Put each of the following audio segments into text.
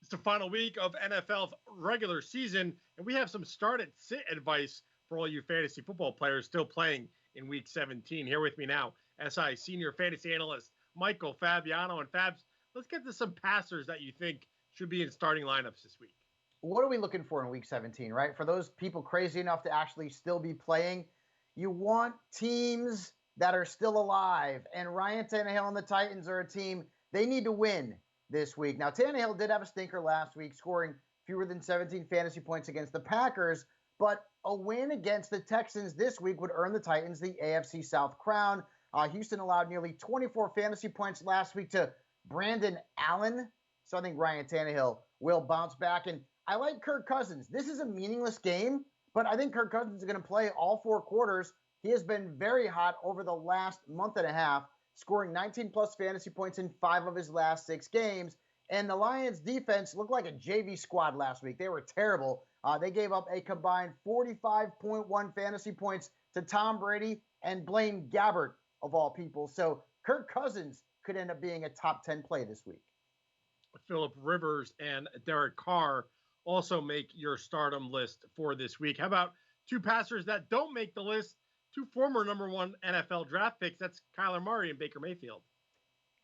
It's the final week of NFL's regular season, and we have some start at sit advice for all you fantasy football players still playing in week 17. Here with me now, SI senior fantasy analyst Michael Fabiano. And Fabs, let's get to some passers that you think should be in starting lineups this week. What are we looking for in week 17, right? For those people crazy enough to actually still be playing, you want teams that are still alive. And Ryan Tannehill and the Titans are a team, they need to win this week. Now, Tannehill did have a stinker last week, scoring fewer than 17 fantasy points against the Packers, but a win against the Texans this week would earn the Titans the AFC South crown. Houston allowed nearly 24 fantasy points last week to Brandon Allen, so I think Ryan Tannehill will bounce back. And I like Kirk Cousins. This is a meaningless game, but I think Kirk Cousins is going to play all four quarters. He has been very hot over the last month and a half, scoring 19-plus fantasy points in 5 of his last 6 games. And the Lions' defense looked like a JV squad last week. They were terrible. They gave up a combined 45.1 fantasy points to Tom Brady and Blaine Gabbert, of all people. So Kirk Cousins could end up being a top 10 play this week. Phillip Rivers and Derek Carr also make your stardom list for this week. How about two passers that don't make the list? Two former number 1 NFL draft picks. That's Kyler Murray and Baker Mayfield.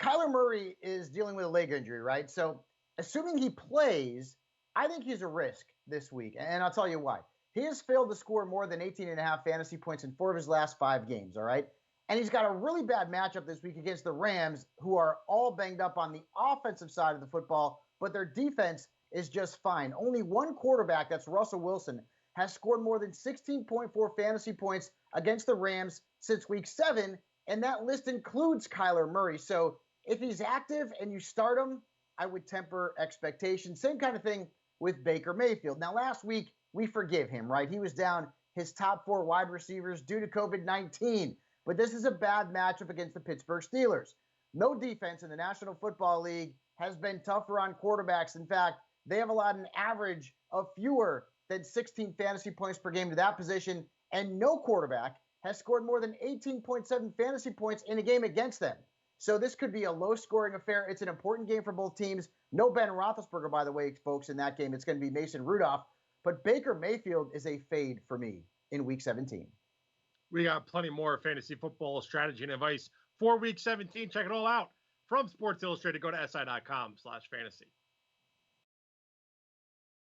Kyler Murray is dealing with a leg injury, right? So assuming he plays, I think he's a risk this week. And I'll tell you why. He has failed to score more than 18.5 fantasy points in 4 of his last 5 games, all right? And he's got a really bad matchup this week against the Rams, who are all banged up on the offensive side of the football, but their defense is just fine. Only one quarterback, that's Russell Wilson, has scored more than 16.4 fantasy points against the Rams since week 7, and that list includes Kyler Murray. So if he's active and you start him, I would temper expectations. Same kind of thing with Baker Mayfield. Now, last week, we forgive him, right? He was down his top 4 wide receivers due to COVID-19, but this is a bad matchup against the Pittsburgh Steelers. No defense in the National Football League has been tougher on quarterbacks. In fact, they have allowed an average of fewer than 16 fantasy points per game to that position, and no quarterback has scored more than 18.7 fantasy points in a game against them. So this could be a low-scoring affair. It's an important game for both teams. No Ben Roethlisberger, by the way, folks, in that game. It's going to be Mason Rudolph. But Baker Mayfield is a fade for me in Week 17. We got plenty more fantasy football strategy and advice for Week 17. Check it all out from Sports Illustrated. Go to si.com/fantasy.